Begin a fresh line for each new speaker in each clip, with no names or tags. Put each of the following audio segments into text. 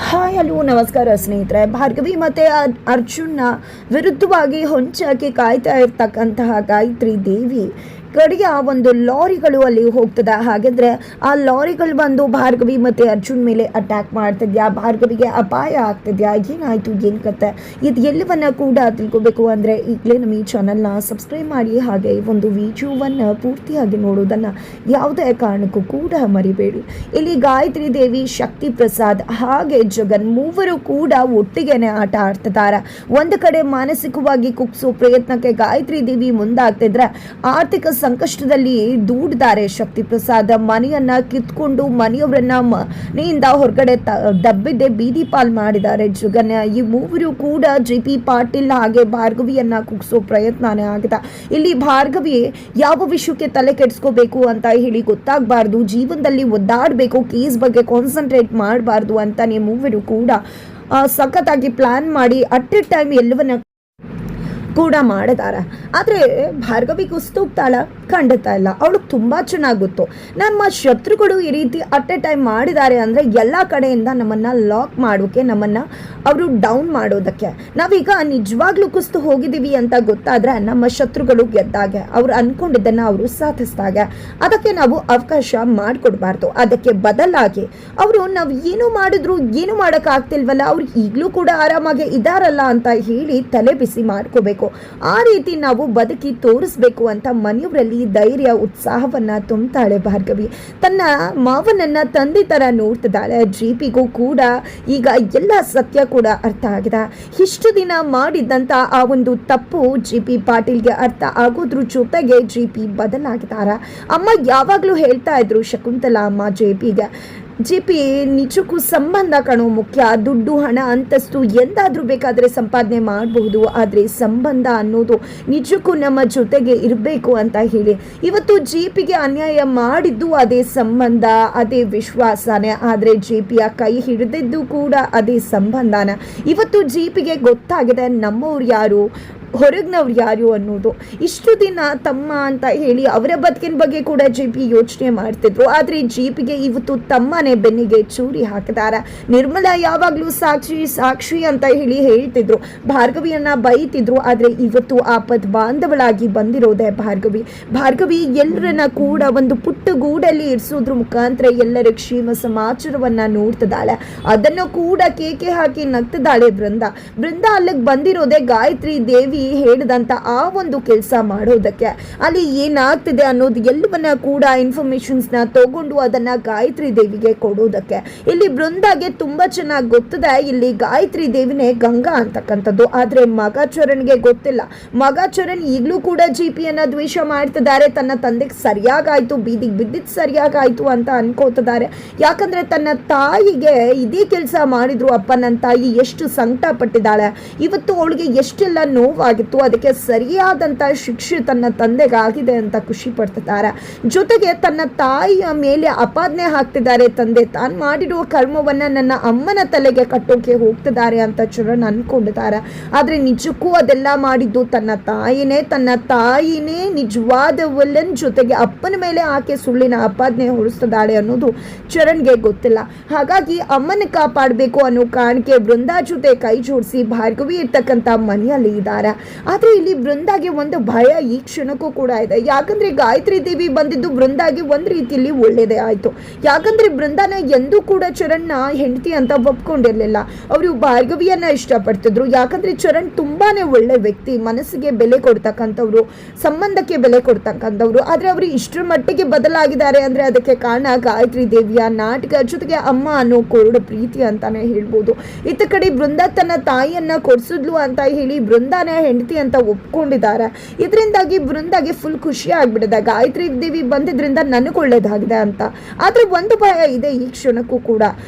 Hi hello ನಮಸ್ಕಾರ ಸ್ನೇಹಿತರೆ. ಭಾರ್ಗವಿ ಮತ್ತು ಅರ್ಜುನ್ನ ವಿರುದ್ಧವಾಗಿ ಹೊಂಚಾಕಿ ಕಾಯ್ತಾ ಇರ್ತಕ್ಕಂತಹ ಗಾಯತ್ರಿ ದೇವಿ ಕಡೆಯ ಒಂದು ಲಾರಿಗಳು ಅಲ್ಲಿ ಹೋಗ್ತದೆ. ಹಾಗಾದರೆ ಆ ಲಾರಿಗಳು ಬಂದು ಭಾರ್ಗವಿ ಮತ್ತು ಅರ್ಜುನ್ ಮೇಲೆ ಅಟ್ಯಾಕ್ ಮಾಡ್ತಿದ್ಯಾ, ಭಾರ್ಗವಿಗೆ ಅಪಾಯ ಆಗ್ತಿದ್ಯಾ, ಏನಾಯಿತು ಏನು ಕತೆ, ಇದು ಎಲ್ಲವನ್ನ ಕೂಡ ತಿಳ್ಕೊಬೇಕು ಅಂದರೆ ಈಗಲೇ ನಮ್ಮ ಈ ಚಾನಲ್ನ ಸಬ್ಸ್ಕ್ರೈಬ್ ಮಾಡಿ, ಹಾಗೆ ಒಂದು ವಿಡಿಯೋವನ್ನು ಪೂರ್ತಿಯಾಗಿ ನೋಡೋದನ್ನು ಯಾವುದೇ ಕಾರಣಕ್ಕೂ ಕೂಡ ಮರಿಬೇಡಿ. ಇಲ್ಲಿ ಗಾಯತ್ರಿ ದೇವಿ, ಶಕ್ತಿ ಪ್ರಸಾದ್ ಹಾಗೆ ಜಗನ್ ಮೂವರು ಕೂಡ ಒಟ್ಟಿಗೆನೆ ಆಟ ಆಡ್ತಿದ್ದಾರೆ. ಒಂದು ಕಡೆ ಮಾನಸಿಕವಾಗಿ ಕುಗ್ಸೋ ಪ್ರಯತ್ನಕ್ಕೆ ಗಾಯತ್ರಿ ದೇವಿ ಮುಂದಾಗ್ತಿದ್ರೆ, ಆರ್ಥಿಕ ಸಂಕಷ್ಟದಲ್ಲಿ ದೂಡಿದ್ದಾರೆ ಶಕ್ತಿ ಪ್ರಸಾದ್. ಮನೆಯನ್ನ ಕಿತ್ಕೊಂಡು ಮನೆಯವರನ್ನ ಮನೆಯಿಂದ ಹೊರಗಡೆ ದಬ್ಬಿದ್ದೆ ಬೀದಿ ಪಾಲ್ ಮಾಡಿದ್ದಾರೆ ಜಗನ್. ಈ ಮೂವರು ಕೂಡ ಜೆ.ಪಿ. ಪಾಟೀಲ್ ಹಾಗೆ ಭಾರ್ಗವಿಯನ್ನ ಕುಗ್ಸೋ ಪ್ರಯತ್ನನೇ ಆಗಿದೆ. ಇಲ್ಲಿ ಭಾರ್ಗವಿ ಯಾವ ವಿಷಯಕ್ಕೆ ತಲೆ ಕೆಡಿಸ್ಕೋಬೇಕು ಅಂತ ಹೇಳಿ ಗೊತ್ತಾಗಬಾರ್ದು, ಜೀವನದಲ್ಲಿ ಒದ್ದಾಡಬೇಕು, ಕೇಸ್ ಬಗ್ಗೆ ಕಾನ್ಸಂಟ್ರೇಟ್ ಮಾಡಬಾರ್ದು ಅಂತಾನೆ ಮೂವರು ಕೂಡ ಸಖತ್ತಾಗಿ ಪ್ಲಾನ್ ಮಾಡಿ ಅಟ್ ಎ ಟೈಮ್ ಎಲ್ಲವನ್ನ ಕೂಡ ಮಾಡಿದಾರೆ. ಆದರೆ ಭಾರ್ಗವಿ ಕುಸ್ತೋಗ್ತಾಳ ಖಂಡಿತ ಇಲ್ಲ. ಅವಳಿಗೆ ತುಂಬ ಚೆನ್ನಾಗಿ ಗೊತ್ತು, ನಮ್ಮ ಶತ್ರುಗಳು ಈ ರೀತಿ ಅಟ್ ಎ ಟೈಮ್ ಮಾಡಿದ್ದಾರೆ ಅಂದರೆ ಎಲ್ಲ ಕಡೆಯಿಂದ ನಮ್ಮನ್ನು ಲಾಕ್ ಮಾಡೋಕ್ಕೆ, ನಮ್ಮನ್ನು ಅವರು ಡೌನ್ ಮಾಡೋದಕ್ಕೆ. ನಾವೀಗ ನಿಜವಾಗ್ಲೂ ಕುಸ್ತು ಹೋಗಿದ್ದೀವಿ ಅಂತ ಗೊತ್ತಾದರೆ ನಮ್ಮ ಶತ್ರುಗಳು ಗೆದ್ದಾಗೆ, ಅವ್ರು ಅಂದ್ಕೊಂಡಿದ್ದನ್ನು ಅವರು ಸಾಧಿಸಿದಾಗೆ. ಅದಕ್ಕೆ ನಾವು ಅವಕಾಶ ಮಾಡಿಕೊಡ್ಬಾರ್ದು. ಅದಕ್ಕೆ ಬದಲಾಗಿ ಅವರು ನಾವು ಏನು ಮಾಡಿದ್ರು ಏನು ಮಾಡೋಕ್ಕಾಗ್ತಿಲ್ವಲ್ಲ, ಅವ್ರು ಈಗಲೂ ಕೂಡ ಆರಾಮಾಗಿ ಇದಾರಲ್ಲ ಅಂತ ಹೇಳಿ ತಲೆ ಬಿಸಿ ಮಾಡ್ಕೋಬೇಕು. ಆ ರೀತಿ ನಾವು ಬದುಕಿ ತೋರಿಸ್ಬೇಕು ಅಂತ ಮನೆಯವರಲ್ಲಿ ಧೈರ್ಯ ಉತ್ಸಾಹವನ್ನ ತುಂಬುತ್ತಾಳೆ ಭಾರ್ಗವಿ. ತನ್ನ ಮಾವನನ್ನ ತಂದೆ ತರ ನೋಡ್ತಿದ್ದಾಳೆ. ಜೆ.ಪಿಗೂ ಕೂಡ ಈಗ ಎಲ್ಲ ಸತ್ಯ ಕೂಡ ಅರ್ಥ ಆಗಿದೆ. ಇಷ್ಟು ದಿನ ಮಾಡಿದ್ದಂತ ಆ ಒಂದು ತಪ್ಪು ಜೆ.ಪಿ. ಪಾಟೀಲ್ಗೆ ಅರ್ಥ ಆಗೋದ್ರ ಜೊತೆಗೆ ಜೆ.ಪಿ. ಬದಲಾಗಿದ್ದಾರೆ. ಅಮ್ಮ ಯಾವಾಗಲೂ ಹೇಳ್ತಾ ಇದ್ರು ಶಕುಂತಲಾ ಅಮ್ಮ ಜೆ.ಪಿಗೆ, ಜೆ.ಪಿ. ನಿಜಕ್ಕೂ ಸಂಬಂಧ ಕಾಣೋ ಮುಖ್ಯ. ದುಡ್ಡು, ಹಣ, ಅಂತಸ್ತು ಎಂದಾದ್ರೂ ಬೇಕಾದರೆ ಸಂಪಾದನೆ ಮಾಡಬಹುದು, ಆದರೆ ಸಂಬಂಧ ಅನ್ನೋದು ನಿಜಕ್ಕೂ ನಮ್ಮ ಜೊತೆಗೆ ಇರಬೇಕು ಅಂತ ಹೇಳಿ ಇವತ್ತು ಜೆ.ಪಿಗೆ ಅನ್ಯಾಯ ಮಾಡಿದ್ದು ಅದೇ ಸಂಬಂಧ, ಅದೇ ವಿಶ್ವಾಸನೇ. ಆದರೆ ಜೆ.ಪಿಯ ಕೈ ಹಿಡಿದಿದ್ದು ಕೂಡ ಅದೇ ಸಂಬಂಧನ. ಇವತ್ತು ಜೆ.ಪಿಗೆ ಗೊತ್ತಾಗಿದೆ ನಮ್ಮವ್ರು ಯಾರು, ಹೊರಗ್ನವ್ರು ಯಾರು ಅನ್ನೋದು. ಇಷ್ಟು ದಿನ ತಮ್ಮ ಅಂತ ಹೇಳಿ ಅವರ ಬದುಕಿನ ಬಗ್ಗೆ ಕೂಡ ಜೆ.ಪಿ. ಯೋಚನೆ ಮಾಡ್ತಿದ್ರು. ಆದರೆ ಜೆ.ಪಿಗೆ ಇವತ್ತು ತಮ್ಮನೇ ಬೆನ್ನಿಗೆ ಚೂರಿ ಹಾಕಿದ್ದಾರೆ. ನಿರ್ಮಲಾ ಯಾವಾಗಲೂ ಸಾಕ್ಷಿ ಸಾಕ್ಷಿ ಅಂತ ಹೇಳಿ ಹೇಳ್ತಿದ್ರು, ಭಾರ್ಗವಿಯನ್ನ ಬೈತಿದ್ರು. ಆದರೆ ಇವತ್ತು ಆಪತ್ ಬಾಂಧವಳಾಗಿ ಬಂದಿರೋದೆ ಭಾರ್ಗವಿ ಎಲ್ಲರನ್ನ ಕೂಡ ಒಂದು ಪುಟ್ಟ ಗೂಡಲ್ಲಿ ಇರಿಸೋದ್ರ ಮುಖಾಂತರ ಎಲ್ಲರ ಕ್ಷೇಮ ಸಮಾಚಾರವನ್ನ ನೋಡ್ತಿದ್ದಾಳೆ. ಅದನ್ನು ಕೂಡ ಕೇಕೆ ಹಾಕಿ ನಗ್ತಿದ್ದಾಳೆ ಬೃಂದ ಅಲ್ಲಿಗೆ ಬಂದಿರೋದೆ ಗಾಯತ್ರಿ ದೇವಿ ಹೇಳಿದಂತ ಆ ಒಂದು ಕೆಲಸ ಮಾಡೋದಕ್ಕೆ. ಅಲ್ಲಿ ಏನಾಗ್ತಿದೆ ಅನ್ನೋದು ಎಲ್ಲವನ್ನ ಕೂಡ ಇನ್ಫಾರ್ಮೇಶನ್ಸ್ ನ ತಗೊಂಡು ಅದನ್ನ ಗಾಯತ್ರಿ ದೇವಿಗೆ ಕೊಡೋದಕ್ಕೆ. ಇಲ್ಲಿ ಬೃಂದಾಗೆ ತುಂಬಾ ಚೆನ್ನಾಗಿ ಗೊತ್ತಿದೆ, ಇಲ್ಲಿ ಗಾಯತ್ರಿ ದೇವಿನೇ ಗಂಗಾ ಅಂತಕ್ಕಂಥದ್ದು. ಆದ್ರೆ ಮಗ ಚರಣ್ಗೆ ಗೊತ್ತಿಲ್ಲ. ಮಗ ಚರಣ್ ಈಗಲೂ ಕೂಡ ಜೆ.ಪಿಯನ್ನ ದ್ವೇಷ ಮಾಡ್ತಿದ್ದಾರೆ. ತನ್ನ ತಂದೆಗೆ ಸರಿಯಾಗಾಯ್ತು, ಬೀದಿಗೆ ಬಿದ್ದಿದ್ದು ಸರಿಯಾಗಾಯ್ತು ಅಂತ ಅನ್ಕೋತಿದ್ದಾರೆ. ಯಾಕಂದ್ರೆ ತನ್ನ ತಾಯಿಗೆ ಇದೇ ಕೆಲಸ ಮಾಡಿದ್ರು ಅಪ್ಪನ ತಾಯಿ, ಎಷ್ಟು ಸಂಕಟ ಪಟ್ಟಿದ್ದಾಳೆ. ಇವತ್ತು ಅವಳಿಗೆ ಎಷ್ಟೆಲ್ಲ ನೋವಾಗಿತ್ತು. ಅದಕ್ಕೆ ಸರಿಯಾದಂತ ಶಿಕ್ಷೆ ತನ್ನ ತಂದೆಗಾಗಿದೆ ಅಂತ ಖುಷಿ ಪಡ್ತಿದ್ದಾರೆ. ಜೊತೆಗೆ ತನ್ನ ತಾಯಿಯ ಮೇಲೆ ಅಪಾದನೆ ಹಾಕ್ತಿದ್ದಾರೆ ತಂದೆ. ತಾನು ಮಾಡಿರುವ ಕರ್ಮವನ್ನ ನನ್ನ ಅಮ್ಮನ ತಲೆಗೆ ಕಟ್ಟೋಕೆ ಹೋಗ್ತಿದ್ದಾರೆ ಅಂತ ಚರಣ್ ಅನ್ಕೊಂಡಿದ್ದಾರೆ. ಆದ್ರೆ ನಿಜಕ್ಕೂ ಅದೆಲ್ಲ ಮಾಡಿದ್ದು ತನ್ನ ತಾಯಿನೇ ನಿಜವಾದ ವಿಲನ್. ಜೊತೆಗೆ ಅಪ್ಪನ ಮೇಲೆ ಆಕೆ ಸುಳ್ಳಿನ ಅಪಾದನೆ ಹೊರಿಸ್ತಿದ್ದಾಳೆ ಅನ್ನೋದು ಚರಣ್ಗೆ ಗೊತ್ತಿಲ್ಲ. ಹಾಗಾಗಿ ಅಮ್ಮನ ಕಾಪಾಡಬೇಕು ಅನ್ನೋ ಕಾರಣಕ್ಕೆ ಬೃಂದಾ ಜೊತೆ ಕೈ ಜೋಡಿಸಿ ಭಾರ್ಗವಿ ಇರ್ತಕ್ಕಂಥ ಮನೆಯಲ್ಲಿ ಇದ್ದಾರೆ. ಆದ್ರೆ ಇಲ್ಲಿ ಬೃಂದಾಗೆ ಒಂದು ಭಯ ಈ ಕ್ಷಣಕ್ಕೂ ಕೂಡ ಇದೆ. ಯಾಕಂದ್ರೆ ಗಾಯತ್ರಿ ದೇವಿ ಬಂದಿದ್ದು ಬೃಂದಾಗೆ ಒಂದ್ ರೀತಿಯಲ್ಲಿ ಒಳ್ಳೇದೇ ಆಯ್ತು. ಯಾಕಂದ್ರೆ ಬೃಂದಾನ ಎಂದೂ ಕೂಡ ಚರಣ್ನ ಹೆಂಡತಿ ಅಂತ ಒಪ್ಕೊಂಡಿರ್ಲಿಲ್ಲ. ಅವರು ಭಾರ್ಗವಿಯನ್ನ ಇಷ್ಟಪಡ್ತಿದ್ರು. ಯಾಕಂದ್ರೆ ಚರಣ್ ತುಂಬಾನೇ ಒಳ್ಳೆ ವ್ಯಕ್ತಿ, ಮನಸ್ಸಿಗೆ ಬೆಲೆ ಕೊಡ್ತಕ್ಕಂಥವ್ರು, ಸಂಬಂಧಕ್ಕೆ ಬೆಲೆ ಕೊಡ್ತಕ್ಕಂಥವ್ರು. ಆದ್ರೆ ಅವರು ಇಷ್ಟರ ಮಟ್ಟಿಗೆ ಬದಲಾಗಿದ್ದಾರೆ ಅಂದ್ರೆ ಅದಕ್ಕೆ ಕಾರಣ ಗಾಯತ್ರಿ ದೇವಿಯ ನಾಟಕ, ಜೊತೆಗೆ ಅಮ್ಮ ಅನ್ನೋ ಕೋರಡ ಪ್ರೀತಿ ಅಂತಾನೆ ಹೇಳ್ಬೋದು. ಇತ್ತ ಕಡೆ ಬೃಂದಾ ತನ್ನ ತಾಯಿಯನ್ನ ಕೊಡ್ಸಿದ್ಲು ಅಂತ ಹೇಳಿ ಬೃಂದಾನೇ ಹೆಂಡತಿ ಅಂತ ಒಪ್ಕೊಂಡಿದ್ದಾರೆ. ಇದರಿಂದಾಗಿ ಬೃಂದಾಗೆ ಫುಲ್ ಖುಷಿ ಆಗ್ಬಿಟ್ಟಿದೆ, ಗಾಯತ್ರಿ ದೇವಿ ಬಂದಿದ್ರಿಂದ ನನಗೆ ಒಳ್ಳೇದಾಗಿದೆ ಅಂತ. ಆದ್ರೆ ಒಂದು ಭಯ ಇದೆ ಈ ಕ್ಷಣಕ್ಕೂ ಕೂಡ,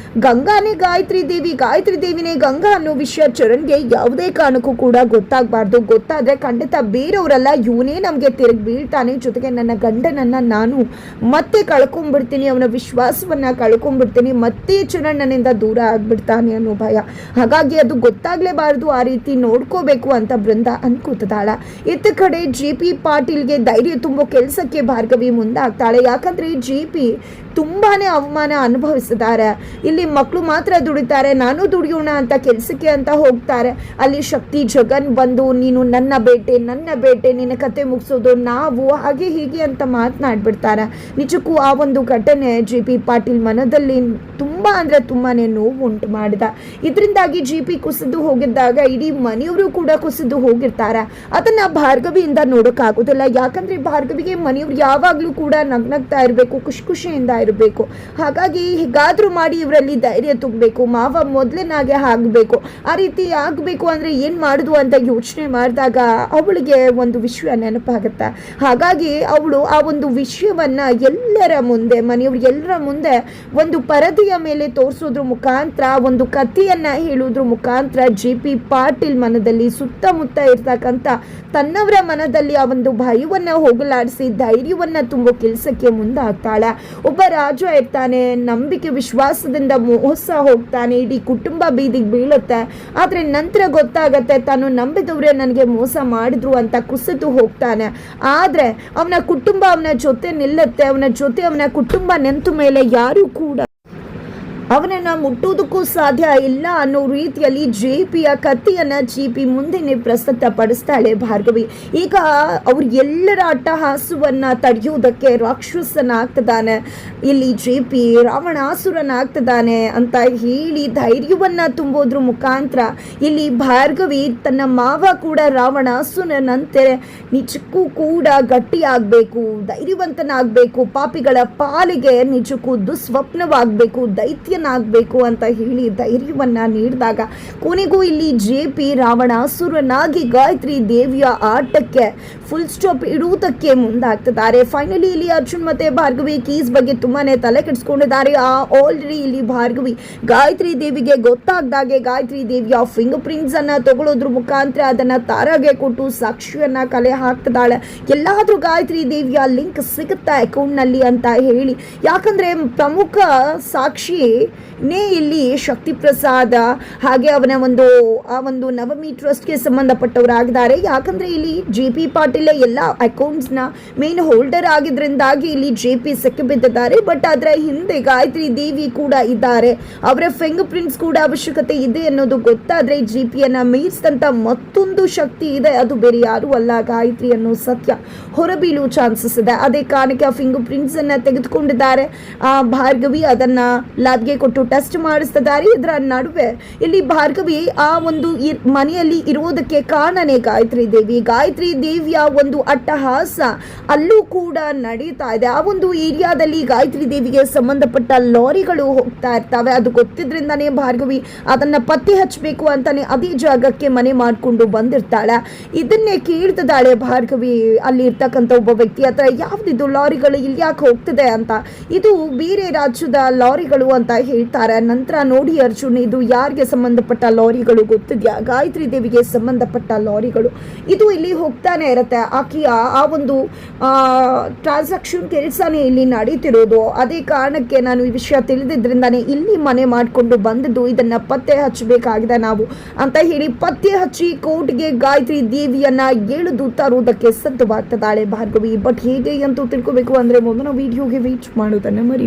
ಗಂಗಾನೇ ಗಾಯತ್ರಿ ದೇವಿನೇ ಗಂಗಾ ಅನ್ನೋ ವಿಷಯ ಚರಣ್ಗೆ ಯಾವುದೇ ಕಾರಣಕ್ಕೂ ಕೂಡ ಗೊತ್ತಾಗಬಾರ್ದು. ಗೊತ್ತಾದ್ರೆ ಖಂಡಿತ ಬೇರೆಯವರೆಲ್ಲ ಇವನೇ ನಮ್ಗೆ ತಿರುಗಿ ಬೀಳ್ತಾನೆ, ಜೊತೆಗೆ ನನ್ನ ಗಂಡನನ್ನ ನಾನು ಮತ್ತೆ ಕಳ್ಕೊಂಡ್ಬಿಡ್ತೀನಿ, ಅವನ ವಿಶ್ವಾಸವನ್ನ ಕಳ್ಕೊಂಡ್ಬಿಡ್ತೀನಿ, ಮತ್ತೆ ಚರಣ್ ನನ್ನಿಂದ ದೂರ ಆಗ್ಬಿಡ್ತಾನೆ ಅನ್ನೋ ಭಯ. ಹಾಗಾಗಿ ಅದು ಗೊತ್ತಾಗ್ಲೇಬಾರ್ದು, ಆ ರೀತಿ ನೋಡ್ಕೋಬೇಕು ಅಂತ ಬೃಂದ ಅನ್ಕೋತಿದ್ದಾಳ. ಇತ್ತ ಕಡೆ ಜೆ.ಪಿ. ಪಾಟೀಲ್ಗೆ ಧೈರ್ಯ ತುಂಬೋ ಕೆಲಸಕ್ಕೆ ಭಾರ್ಗವಿ ಮುಂದಾಗ್ತಾಳೆ. ಯಾಕಂದ್ರೆ ಜೆ.ಪಿ ತುಂಬಾನೇ ಅವಮಾನ ಅನುಭವಿಸಿದ್ದಾರೆ. ಇಲ್ಲಿ ಮಕ್ಕಳು ಮಾತ್ರ ದುಡಿತಾರೆ, ನಾನು ದುಡಿಯೋಣ ಅಂತ ಕೆಲಸಕ್ಕೆ ಅಂತ ಹೋಗ್ತಾರೆ. ಅಲ್ಲಿ ಶಕ್ತಿ ಜಗನ್ ಬಂದು ನೀನು ನನ್ನ ಬೇಟೆ ನಿನ್ನ ಕತೆ ಮುಗಿಸೋದು ನಾವು ಹಾಗೆ ಹೀಗೆ ಅಂತ ಮಾತನಾಡ್ಬಿಡ್ತಾರೆ. ನಿಜಕ್ಕೂ ಆ ಒಂದು ಘಟನೆ JP ಪಾಟೀಲ್ ಮನದಲ್ಲಿ ತುಂಬಾ ಅಂದ್ರೆ ತುಂಬಾನೇ ನೋವು ಉಂಟು ಮಾಡಿದ. ಇದರಿಂದಾಗಿ JP ಕುಸಿದು ಹೋಗಿದ್ದಾಗ ಇಡೀ ಮನೆಯವರು ಕೂಡ ಕುಸಿದು ಹೋಗಿರ್ತಾರೆ. ಅದನ್ನ ಭಾರ್ಗವಿಯಿಂದ ನೋಡೋಕ್ಕಾಗೋದಿಲ್ಲ. ಯಾಕಂದ್ರೆ ಭಾರ್ಗವಿಗೆ ಮನೆಯವ್ರು ಯಾವಾಗ್ಲೂ ಕೂಡ ನಗ್ನಗ್ತಾ ಇರಬೇಕು, ಖುಷಿಯಿಂದ ಇರಬೇಕು. ಹಾಗಾಗಿ ಹೇಗಾದ್ರೂ ಮಾಡಿ ಇವರಲ್ಲಿ ಧೈರ್ಯ ತುಂಬಬೇಕು, ಮಾವ ಮೊದಲಿನಾಗೆ ಆಗಬೇಕು. ಆ ರೀತಿ ಆಗಬೇಕು ಅಂದ್ರೆ ಏನ್ ಮಾಡುದು ಅಂತ ಯೋಚನೆ ಮಾಡಿದಾಗ ಅವಳಿಗೆ ಒಂದು ವಿಷಯ ನೆನಪಾಗುತ್ತೆ. ಹಾಗಾಗಿ ಅವಳು ಆ ಒಂದು ವಿಷಯವನ್ನ ಎಲ್ಲರ ಮುಂದೆ, ಮನೆಯವ್ರು ಎಲ್ಲರ ಮುಂದೆ ಒಂದು ಪರದೆಯ ಮೇಲೆ ತೋರಿಸೋದ್ರ ಮುಖಾಂತರ, ಒಂದು ಕಥೆಯನ್ನ ಹೇಳೋದ್ರ ಮುಖಾಂತರ JP ಪಾಟೀಲ್ ಮನದಲ್ಲಿ, ಸುತ್ತಮುತ್ತ ಇರ್ತಕ್ಕಂಥ ತನ್ನವರ ಮನದಲ್ಲಿ ಆ ಒಂದು ಭಯವನ್ನ ಹೋಗಲಾಡಿಸಿ ಧೈರ್ಯವನ್ನ ತುಂಬೋ ಕೆಲಸಕ್ಕೆ ಮುಂದಾಗ್ತಾಳೆ. ಒಬ್ಬ ರಾಜ ಇರ್ತಾನೆ, ನಂಬಿಕೆ ವಿಶ್ವಾಸದಿಂದ ಮೋಸ ಹೋಗ್ತಾನೆ, ಇಡೀ ಕುಟುಂಬ ಬೀದಿಗೆ ಬೀಳುತ್ತೆ. ಆದ್ರೆ ನಂತರ ಗೊತ್ತಾಗತ್ತೆ ತಾನು ನಂಬಿದವ್ರೆ ನನಗೆ ಮೋಸ ಮಾಡಿದ್ರು ಅಂತ ಕುಸಿದು ಹೋಗ್ತಾನೆ. ಆದ್ರೆ ಅವನ ಕುಟುಂಬ ಅವನ ಜೊತೆ ನಿಲ್ಲತ್ತೆ, ಅವನ ಜೊತೆ ಅವನ ಕುಟುಂಬ ನಿಂತ ಮೇಲೆ ಯಾರು ಕೂಡ ಅವನನ್ನ ಮುಟ್ಟುವುದಕ್ಕೂ ಸಾಧ್ಯ ಇಲ್ಲ ಅನ್ನೋ ರೀತಿಯಲ್ಲಿ JPಯ ಕಥೆಯನ್ನ JP ಮುಂದೆನೆ ಪ್ರಸ್ತುತಪಡಿಸ್ತಾಳೆ ಭಾರ್ಗವಿ. ಈಗ ಅವ್ರ ಎಲ್ಲರ ಅಟ್ಟಹಾಸವನ್ನ ತಡೆಯುವುದಕ್ಕೆ ರಾಕ್ಷಸನಾಗ್ತದಾನೆ, ಇಲ್ಲಿ JP ರಾವಣಾಸುರನಾಗ್ತದಾನೆ ಅಂತ ಹೇಳಿ ಧೈರ್ಯವನ್ನ ತುಂಬೋದ್ರ ಮುಖಾಂತರ ಇಲ್ಲಿ ಭಾರ್ಗವಿ ತನ್ನ ಮಾವ ಕೂಡ ರಾವಣಾಸುರನಂತೆ ನಿಜಕ್ಕೂ ಕೂಡ ಗಟ್ಟಿಯಾಗಬೇಕು, ಧೈರ್ಯವಂತನಾಗಬೇಕು, ಪಾಪಿಗಳ ಪಾಲಿಗೆ ನಿಜಕ್ಕೂ ದುಸ್ವಪ್ನವಾಗಬೇಕು, ದೈತ್ಯ ಆಗಬೇಕು ಅಂತ ಹೇಳಿ ಧೈರ್ಯವನ್ನ ನೀಡಿದಾಗ ಕೊನೆಗೂ ಇಲ್ಲಿ JP ರಾವಣಾಸುರನಾಗಿ ಗಾಯತ್ರಿ ದೇವಿಯ ಆಟಕ್ಕೆ ಫುಲ್ ಸ್ಟಾಪ್ ಇಡುವುದಕ್ಕೆ ಮುಂದಾಗ್ತಿದ್ದಾರೆ. ಫೈನಲಿ ಇಲ್ಲಿ ಅರ್ಜುನ್ ಮತ್ತೆ ಭಾರ್ಗವಿ ಕೀಸ್ ಬಗ್ಗೆ ತುಂಬಾನೇ ತಲೆ ಕೆಡಿಸ್ಕೊಂಡಿದ್ದಾರೆ. ಆಲ್ರೆಡಿ ಇಲ್ಲಿ ಭಾರ್ಗವಿ ಗಾಯತ್ರಿ ದೇವಿಗೆ ಗೊತ್ತಾಗ್ದಾಗೆ ಗಾಯತ್ರಿ ದೇವಿಯ ಫಿಂಗರ್ ಪ್ರಿಂಟ್ಸ್ ಅನ್ನ ತಗೊಳ್ಳೋದ್ರ ಮುಖಾಂತರ ಅದನ್ನ ತಾರಾಗೆ ಕೊಟ್ಟು ಸಾಕ್ಷಿಯನ್ನ ಕಲೆ ಹಾಕ್ತಿದ್ದಾಳೆ. ಎಲ್ಲಾದ್ರೂ ಗಾಯತ್ರಿ ದೇವಿಯ ಲಿಂಕ್ ಸಿಗುತ್ತಾ ಅಕೌಂಟ್ ನಲ್ಲಿ ಅಂತ ಹೇಳಿ. ಯಾಕಂದ್ರೆ ಪ್ರಮುಖ ಸಾಕ್ಷಿ ಇಲ್ಲಿ ಶಕ್ತಿ ಪ್ರಸಾದ ಹಾಗೆ ಅವನ ಒಂದು ನವಮಿ ಟ್ರಸ್ಟ್ಗೆ ಸಂಬಂಧಪಟ್ಟವರಾಗಿದ್ದಾರೆ. ಯಾಕಂದ್ರೆ ಇಲ್ಲಿ JP ಪಾಟೀಲ್ ಎಲ್ಲ ಅಕೌಂಟ್ಸ್ನ ಮೇನ್ ಹೋಲ್ಡರ್ ಆಗಿದ್ರಿಂದಾಗಿ ಇಲ್ಲಿ JP ಸಿಕ್ಕಿಬಿದ್ದಿದ್ದಾರೆ. ಬಟ್ ಅದರ ಹಿಂದೆ ಗಾಯತ್ರಿ ದೇವಿ ಕೂಡ ಇದ್ದಾರೆ, ಅವರ ಫಿಂಗರ್ ಪ್ರಿಂಟ್ಸ್ ಕೂಡ ಅವಶ್ಯಕತೆ ಇದೆ ಅನ್ನೋದು ಗೊತ್ತಾದ್ರೆ JPಯನ್ನ ಮೀರಿಸಿದಂತ ಮತ್ತೊಂದು ಶಕ್ತಿ ಇದೆ, ಅದು ಬೇರೆ ಯಾರು ಅಲ್ಲ ಗಾಯತ್ರಿ ಅನ್ನೋ ಸತ್ಯ ಹೊರಬೀಳುವ ಚಾನ್ಸಸ್ ಇದೆ. ಅದೇ ಕಾರಣಕ್ಕೆ ಫಿಂಗರ್ ಪ್ರಿಂಟ್ಸ್ ಅನ್ನ ತೆಗೆದುಕೊಂಡಿದ್ದಾರೆ ಭಾರ್ಗವಿ, ಅದನ್ನ ಲ್ಯಾಬ್ಗೆ ಕೊಟ್ಟು ಟೆಸ್ಟ್ ಮಾಡಿಸ್ತಿದ್ದಾರೆ. ಇದರ ನಡುವೆ ಇಲ್ಲಿ ಭಾರ್ಗವಿ ಆ ಒಂದು ಮನೆಯಲ್ಲಿ ಇರುವುದಕ್ಕೆ ಕಾರಣನೇ ಗಾಯತ್ರಿ ದೇವಿಯ ಒಂದು ಅಟ್ಟಹಾಸ ಅಲ್ಲೂ ಕೂಡ ನಡೀತಾ ಇದೆ. ಆ ಒಂದು ಏರಿಯಾದಲ್ಲಿ ಗಾಯತ್ರಿ ದೇವಿಗೆ ಸಂಬಂಧಪಟ್ಟ ಲಾರಿಗಳು ಹೋಗ್ತಾ ಇರ್ತವೆ. ಅದು ಗೊತ್ತಿದ್ರಿಂದಾನೇ ಭಾರ್ಗವಿ ಅದನ್ನ ಪತ್ತೆ ಹಚ್ಚಬೇಕು ಅಂತಾನೆ ಅದೇ ಜಾಗಕ್ಕೆ ಮನೆ ಮಾಡಿಕೊಂಡು ಬಂದಿರ್ತಾಳೆ. ಇದನ್ನೇ ಕೇಳ್ತಿದ್ದಾಳೆ ಭಾರ್ಗವಿ ಅಲ್ಲಿ ಇರ್ತಕ್ಕಂಥ ಒಬ್ಬ ವ್ಯಕ್ತಿ ಹತ್ರ, ಯಾವ್ದಿದು ಲಾರಿಗಳು ಇಲ್ಲಿ ಯಾಕೆ ಹೋಗ್ತಿದೆ ಅಂತ. ಇದು ಬೇರೆ ರಾಜ್ಯದ ಲಾರಿಗಳು ಅಂತ ಹೇಳ್ತಾರೆ. ನಂತರ ನೋಡಿ ಅರ್ಜುನ್, ಇದು ಯಾರಿಗೆ ಸಂಬಂಧಪಟ್ಟ ಲಾರಿಗಳು ಗೊತ್ತಿದ್ಯಾ? ಗಾಯತ್ರಿ ದೇವಿಗೆ ಸಂಬಂಧಪಟ್ಟ ಲಾರಿಗಳು. ಇದು ಇಲ್ಲಿ ಹೋಗ್ತಾನೆ ಇರುತ್ತೆ. ಆಕೆಯ ಆ ಒಂದು ಟ್ರಾನ್ಸಾಕ್ಷನ್ ಕೆಲಸನೇ ಇಲ್ಲಿ ನಡೀತಿರೋದು. ಅದೇ ಕಾರಣಕ್ಕೆ ನಾನು ಈ ವಿಷಯ ತಿಳಿದಿದ್ರಿಂದಾನೇ ಇಲ್ಲಿ ಮನೆ ಮಾಡಿಕೊಂಡು ಬಂದಿದ್ದು, ಇದನ್ನ ಪತ್ತೆ ಹಚ್ಚಬೇಕಾಗಿದೆ ನಾವು ಅಂತ ಹೇಳಿ ಪತ್ತೆ ಹಚ್ಚಿ ಕೋರ್ಟ್ಗೆ ಗಾಯತ್ರಿ ದೇವಿಯನ್ನ ಎಳೆದು ತರುವುದಕ್ಕೆ ಸಿದ್ಧವಾಗ್ತದಾಳೆ ಭಾರ್ಗವಿ. ಬಟ್ ಹೇಗೆ ಅಂತೂ ತಿಳ್ಕೋಬೇಕು ಅಂದ್ರೆ ಮೊದಲ ವಿಡಿಯೋಗೆ ವೇಟ್ ಮಾಡೋದನ್ನ ಮರಿ